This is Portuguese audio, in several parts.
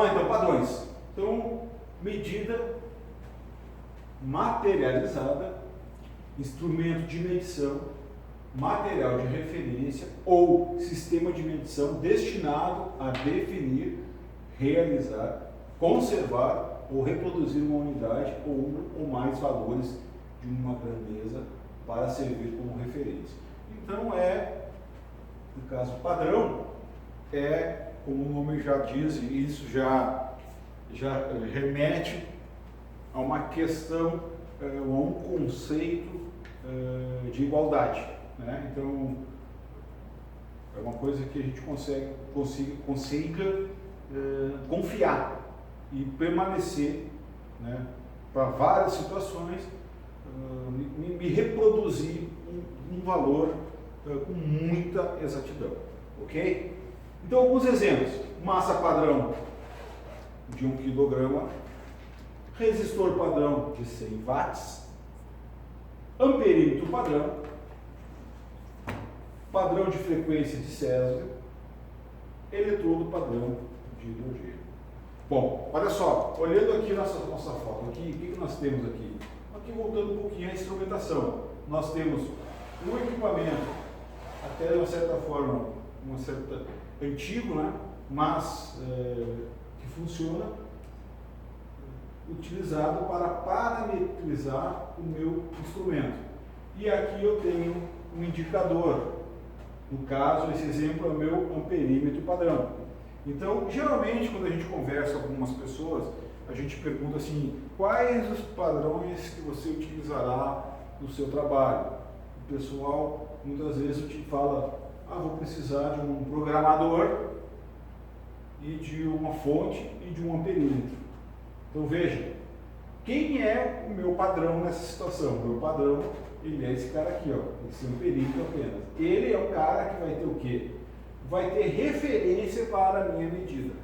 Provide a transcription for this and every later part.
Vamos lá então, padrões. Então, medida materializada, instrumento de medição, material de referência ou sistema de medição destinado a definir, realizar, conservar ou reproduzir uma unidade ou um ou mais valores de uma grandeza para servir como referência. Então no caso padrão, como o nome já diz, e isso já remete a uma questão, a um conceito de igualdade, né? Então, é uma coisa que a gente consiga confiar e permanecer, né, para várias situações, me reproduzir um valor com muita exatidão, ok? Então, alguns exemplos: massa padrão de 1 kg, resistor padrão de 100 watts, amperímetro padrão, padrão de frequência de Césio, eletrodo padrão de hidrogênio. Bom, olha só, olhando aqui nossa foto, aqui, o que nós temos aqui? Aqui, voltando um pouquinho à instrumentação, nós temos um equipamento, até de uma certa forma, antigo, né? Mas que funciona, utilizado para parametrizar o meu instrumento. E aqui eu tenho um indicador. No caso, esse exemplo é o meu amperímetro padrão. Então, geralmente, quando a gente conversa com algumas pessoas, a gente pergunta assim: quais os padrões que você utilizará no seu trabalho? O pessoal, muitas vezes, te fala: vou precisar de um programador e de uma fonte e de um amperímetro. Então, veja, quem é o meu padrão nessa situação? O meu padrão, ele é esse cara aqui, ó, esse amperímetro apenas. Ele é o cara que vai ter o quê? Vai ter referência para a minha medida.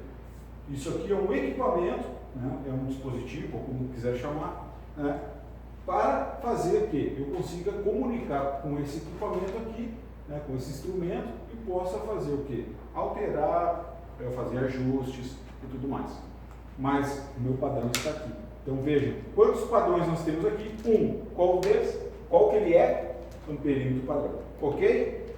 Isso aqui é um equipamento, né? É um dispositivo, ou como quiser chamar, né? Para fazer o quê? Eu consiga comunicar com esse equipamento aqui, né? Com esse instrumento, e possa fazer o quê? Alterar, fazer ajustes e tudo mais. Mas o meu padrão está aqui. Então veja, quantos padrões nós temos aqui? Qual deles? Qual que ele é? Amperímetro padrão. Ok?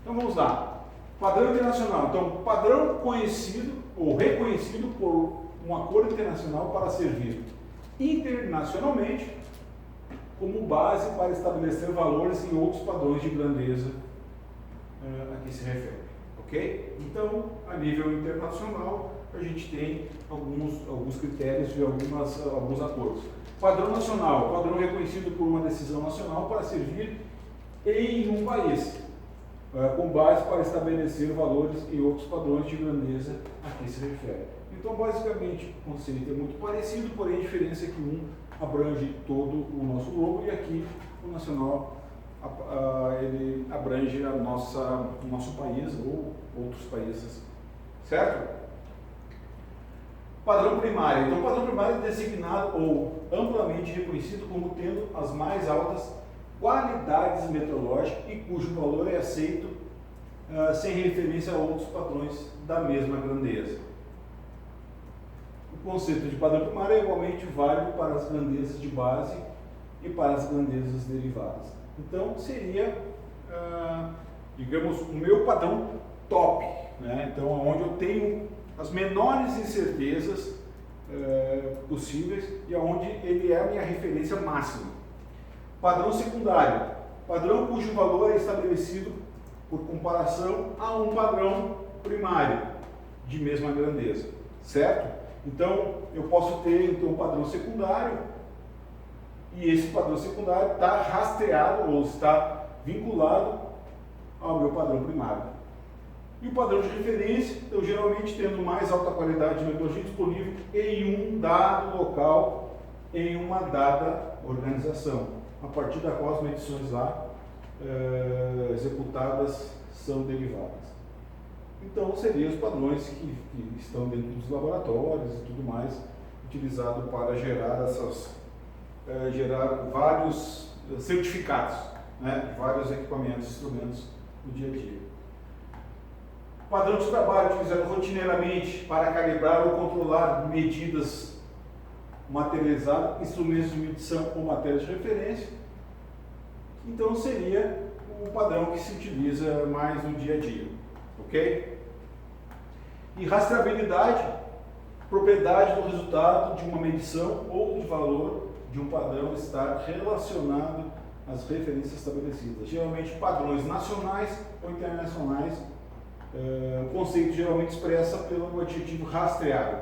Então vamos lá. Padrão internacional. Então, padrão conhecido ou reconhecido por um acordo internacional para servir internacionalmente como base para estabelecer valores e outros padrões de grandeza a que se refere. Ok? Então, a nível internacional, a gente tem alguns critérios de alguns acordos. Padrão nacional, padrão reconhecido por uma decisão nacional para servir em um país, com base para estabelecer valores e outros padrões de grandeza a que se refere. Então, basicamente, o conceito é muito parecido, porém a diferença é que um abrange todo o nosso globo e aqui o nacional ele abrange o nosso país ou outros países, certo? Padrão primário. Então, o padrão primário é designado ou amplamente reconhecido como tendo as mais altas qualidades metrológicas e cujo valor é aceito sem referência a outros padrões da mesma grandeza. O conceito de padrão primário é igualmente válido para as grandezas de base e para as grandezas derivadas. Então, seria, digamos, o meu padrão top, né? Então, onde eu tenho as menores incertezas possíveis e onde ele é a minha referência máxima. Padrão secundário, padrão cujo valor é estabelecido por comparação a um padrão primário de mesma grandeza, certo? Então, eu posso ter um padrão secundário e esse padrão secundário está rastreado ou está vinculado ao meu padrão primário. E o padrão de referência, eu geralmente tendo mais alta qualidade de metrologia disponível em um dado local, em uma dada organização, a partir da qual as medições lá executadas são derivadas. Então, seriam os padrões que estão dentro dos laboratórios e tudo mais, utilizado para gerar vários certificados, né, vários equipamentos, instrumentos no dia a dia. Padrão de trabalho utilizado rotineiramente para calibrar ou controlar medidas materializadas, instrumentos de medição ou matérias de referência. Então seria o padrão que se utiliza mais no dia a dia, ok? E rastreabilidade, propriedade do resultado de uma medição ou de valor de um padrão estar relacionado às referências estabelecidas. Geralmente padrões nacionais ou internacionais. O conceito geralmente expressa pelo adjetivo rastreável.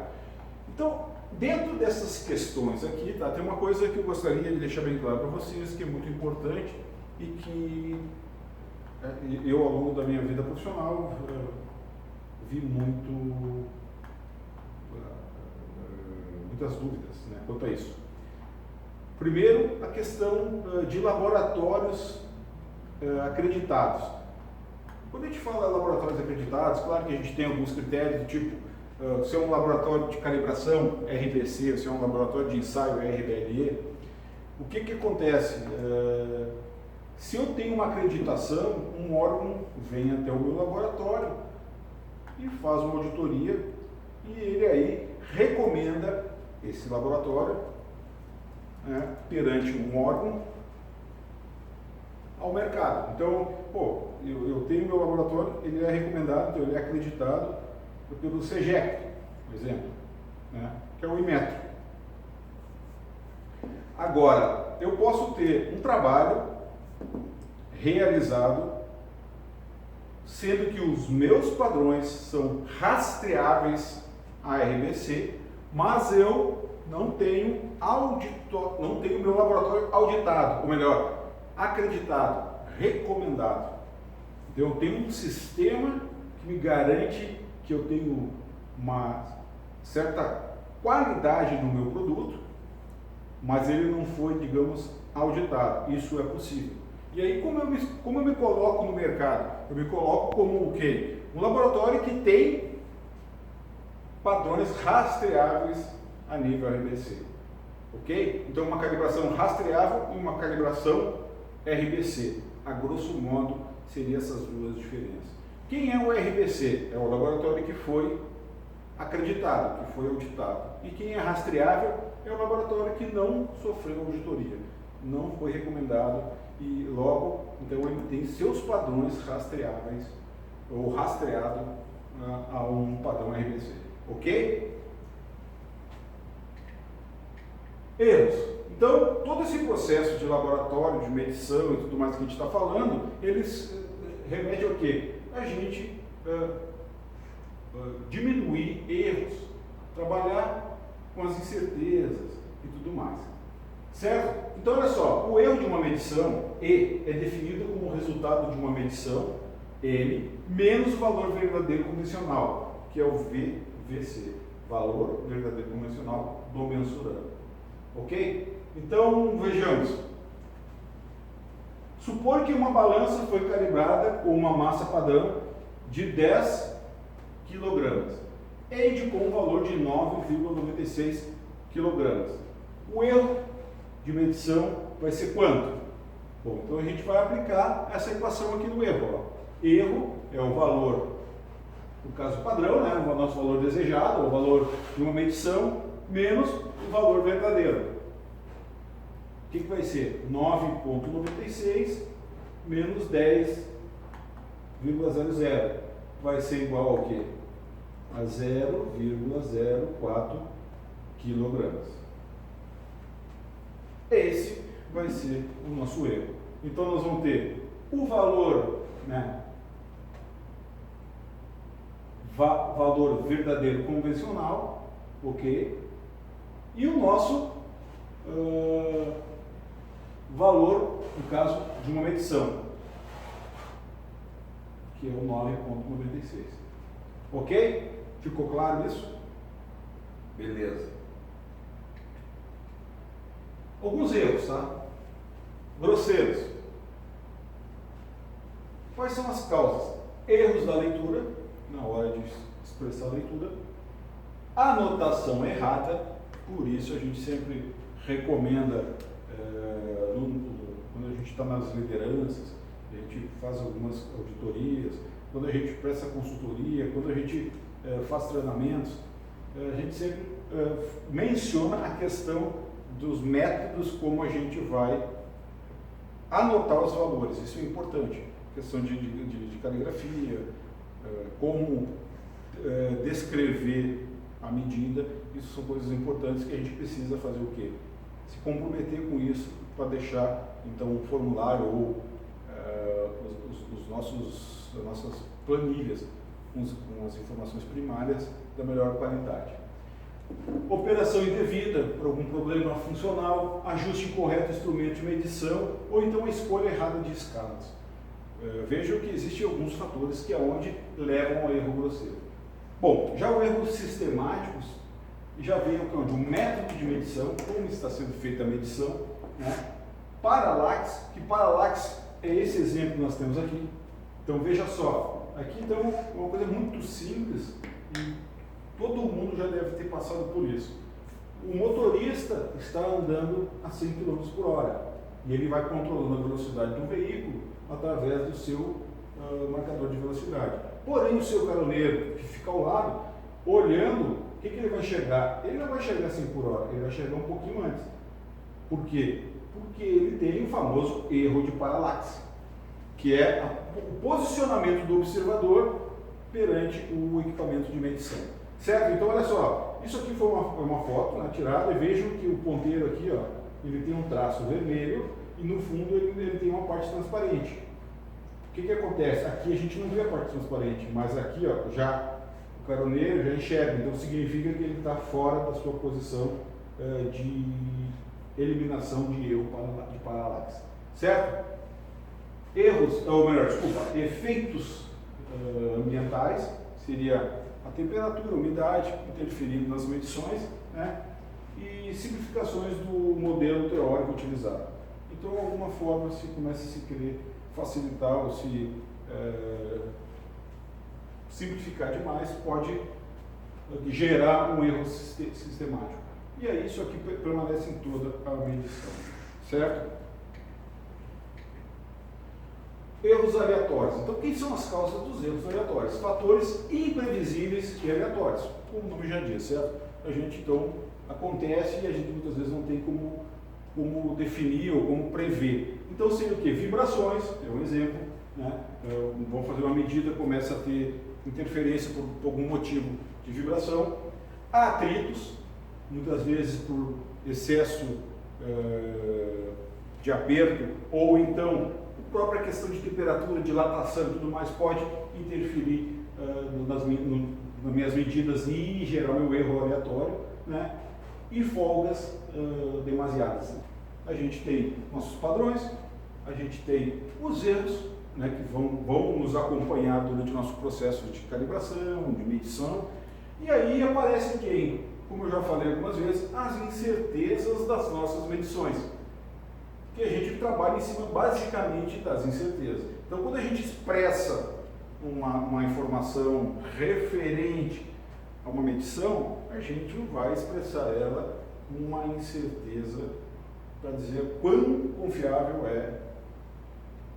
Então, dentro dessas questões aqui, tá, tem uma coisa que eu gostaria de deixar bem claro para vocês, que é muito importante e que eu, ao longo da minha vida profissional, vi muitas dúvidas, né, quanto a isso. Primeiro, a questão de laboratórios acreditados. Quando a gente fala laboratórios acreditados, claro que a gente tem alguns critérios do tipo, se é um laboratório de calibração, RBC, se é um laboratório de ensaio, RBLE. O que acontece? Se eu tenho uma acreditação, um órgão vem até o meu laboratório e faz uma auditoria e ele aí recomenda esse laboratório, né, perante um órgão ao mercado. Então, eu tenho meu laboratório, ele é recomendado, então ele é acreditado pelo CEGEP, por exemplo, né, que é o Inmetro. Agora, eu posso ter um trabalho realizado, sendo que os meus padrões são rastreáveis à RBC, mas eu não tenho meu laboratório auditado, ou melhor, acreditado, recomendado. Então, eu tenho um sistema que me garante que eu tenho uma certa qualidade no meu produto, mas ele não foi, digamos, auditado. Isso é possível. E aí, como eu me coloco no mercado? Eu me coloco como o quê? Um laboratório que tem padrões rastreáveis a nível RBC. Ok? Então, uma calibração rastreável e uma calibração RBC. A grosso modo, seriam essas duas diferenças. Quem é o RBC? É o laboratório que foi acreditado, que foi auditado. E quem é rastreável é o laboratório que não sofreu auditoria, não foi recomendado e logo, então ele tem seus padrões rastreáveis ou rastreado a um padrão RBC. Ok? Erros. Então, todo esse processo de laboratório, de medição e tudo mais que a gente está falando, eles remedem ao quê? A gente diminuir erros, trabalhar com as incertezas e tudo mais. Certo? Então, olha só, o erro de uma medição, E, é definido como resultado de uma medição, M, menos o valor verdadeiro convencional, que é o VC, valor verdadeiro convencional do mensurando. Ok? Então, vejamos. Supor que uma balança foi calibrada com uma massa padrão de 10 kg e indicou um valor de 9,96 kg. O erro de medição vai ser quanto? Bom, então a gente vai aplicar essa equação aqui no erro. Ó. Erro é o valor, no caso padrão, né, o nosso valor desejado, o valor de uma medição, menos o valor verdadeiro. O que vai ser? 9,96 menos 10,00 vai ser igual ao quê? A 0,04 kg. Esse vai ser o nosso erro. Então nós vamos ter o valor, né, valor verdadeiro convencional, ok? E o nosso valor, no caso de uma medição, que é o 9,96. Ok? Ficou claro isso? Beleza. Alguns erros, tá? Grosseiros. Quais são as causas? Erros da leitura, na hora de expressar a leitura. Anotação errada, por isso a gente sempre recomenda, quando a gente está nas lideranças, a gente faz algumas auditorias, quando a gente presta consultoria, quando a gente faz treinamentos, a gente sempre menciona a questão dos métodos, como a gente vai anotar os valores. Isso é importante. Questão de caligrafia, como descrever a medida, isso são coisas importantes que a gente precisa fazer o quê? Se comprometer com isso para deixar então o formulário ou as nossas planilhas com as informações primárias da melhor qualidade. Operação indevida por algum problema funcional, ajuste incorreto do instrumento de medição ou então a escolha errada de escalas. Vejam que existem alguns fatores que é onde levam ao erro grosseiro. Bom, já o erro sistemático já vem de um método de medição, como está sendo feita a medição, né? Paralaxe, que paralaxe é esse exemplo que nós temos aqui. Então veja só, aqui então uma coisa muito simples e todo mundo já deve ter passado por isso. O motorista está andando a 100 km por hora e ele vai controlando a velocidade do veículo através do seu marcador de velocidade. Porém, o seu caroneiro que fica ao lado, olhando, o que ele vai enxergar? Ele não vai enxergar 100 por hora, ele vai enxergar um pouquinho antes. Por quê? Porque ele tem o famoso erro de paralaxe, que é o posicionamento do observador perante o equipamento de medição. Certo? Então, olha só, isso aqui foi uma foto, né, tirada, e vejam que o ponteiro aqui, ó, ele tem um traço vermelho e no fundo ele tem uma parte transparente. O que acontece? Aqui a gente não vê a parte transparente, mas aqui, ó, já o caroneiro já enxerga, então significa que ele está fora da sua posição de eliminação de erro de paralaxe. Certo? Erros, ou melhor, desculpa, efeitos ambientais, seria a temperatura, a umidade, interferindo nas medições, né? E simplificações do modelo teórico utilizado. Então, de alguma forma, se começa a se querer facilitar ou se simplificar demais, pode gerar um erro sistemático. E aí, isso aqui permanece em toda a medição, certo? Erros aleatórios. Então, quem são as causas dos erros aleatórios? Fatores imprevisíveis e aleatórios, como o nome já diz, certo? A gente, então, acontece e a gente muitas vezes não tem como definir ou como prever. Então, seria o quê? Vibrações, é um exemplo, né? Vamos fazer uma medida, começa a ter interferência por algum motivo de vibração. Atritos, muitas vezes por excesso de aperto, ou então a própria questão de temperatura, dilatação e tudo mais pode interferir nas minhas medidas e gerar meu erro aleatório, né? E folgas demasiadas. A gente tem nossos padrões, a gente tem os erros, né, que vão nos acompanhar durante o nosso processo de calibração, de medição, e aí aparece quem? Como eu já falei algumas vezes, as incertezas das nossas medições, que a gente trabalha em cima basicamente das incertezas. Então, quando a gente expressa uma informação referente a uma medição, a gente não vai expressar ela com uma incerteza para dizer quão confiável é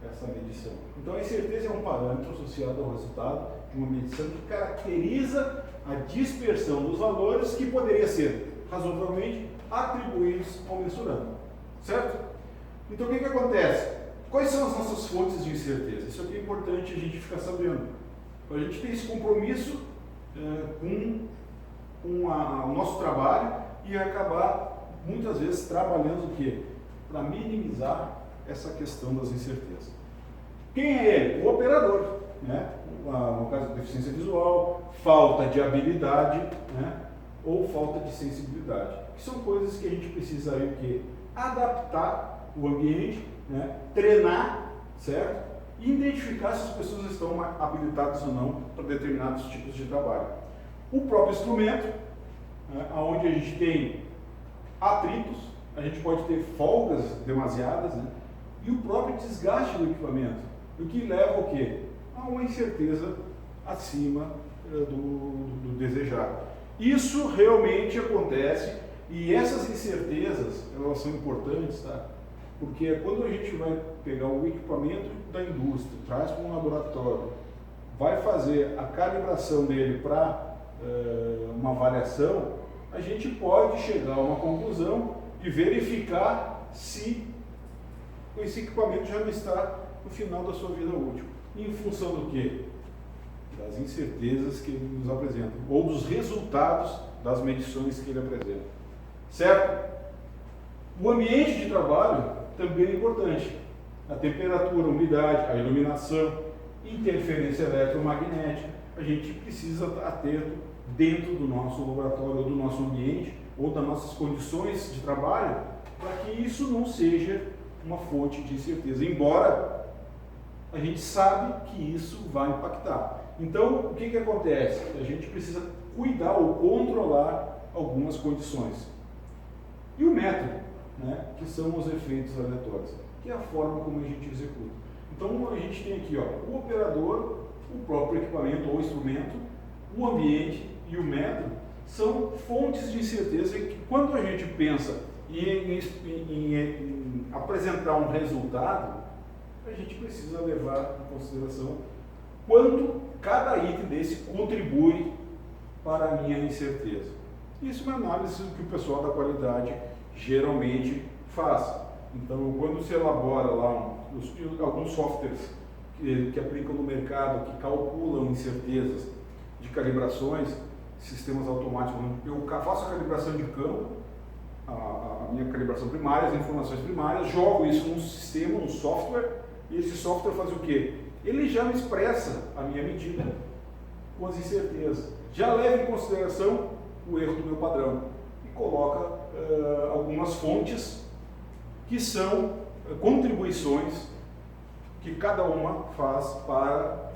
essa medição. Então, a incerteza é um parâmetro associado ao resultado de uma medição que caracteriza a dispersão dos valores que poderia ser razoavelmente atribuídos ao mensurando. Certo? Então, o que acontece? Quais são as nossas fontes de incerteza? Isso aqui é importante a gente ficar sabendo. A gente tem esse compromisso com o nosso trabalho e acabar, muitas vezes, trabalhando o quê? Para minimizar essa questão das incertezas. Quem é ele? O operador, né? No caso de deficiência visual, falta de habilidade, né? Ou falta de sensibilidade. Que são coisas que a gente precisa aí, o quê? Adaptar o ambiente, né? Treinar, certo? E identificar se as pessoas estão habilitadas ou não para determinados tipos de trabalho. O próprio instrumento, né? Onde a gente tem atritos, a gente pode ter folgas demasiadas, né? E o próprio desgaste do equipamento, o que leva ao quê? A uma incerteza acima do desejado. Isso realmente acontece e essas incertezas, elas são importantes, tá? Porque quando a gente vai pegar o equipamento da indústria, traz para um laboratório, vai fazer a calibração dele para uma variação, a gente pode chegar a uma conclusão e verificar se esse equipamento já não está no final da sua vida útil. Em função do quê? Das incertezas que ele nos apresenta, ou dos resultados das medições que ele apresenta. Certo? O ambiente de trabalho também é importante. A temperatura, a umidade, a iluminação, interferência eletromagnética, a gente precisa estar atento dentro do nosso laboratório, ou do nosso ambiente, ou das nossas condições de trabalho, para que isso não seja uma fonte de incerteza, embora a gente sabe que isso vai impactar. Então, o que acontece? A gente precisa cuidar ou controlar algumas condições. E o método, né, que são os efeitos aleatórios, que é a forma como a gente executa. Então, a gente tem aqui o operador, o próprio equipamento ou instrumento, o ambiente e o método são fontes de incerteza que, quando a gente pensa em apresentar um resultado, a gente precisa levar em consideração quanto cada item desse contribui para a minha incerteza. Isso é uma análise que o pessoal da qualidade geralmente faz. Então, quando se elabora lá alguns softwares que aplicam no mercado, que calculam incertezas de calibrações, sistemas automáticos, eu faço a calibração de campo, a minha calibração primária, as informações primárias, jogo isso num sistema, num software, e esse software faz o quê? Ele já me expressa a minha medida com as incertezas, já leva em consideração o erro do meu padrão e coloca algumas fontes que são contribuições que cada uma faz para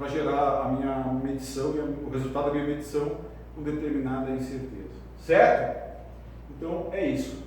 gerar a minha medição e o resultado da minha medição com determinada incerteza. Certo? Então é isso.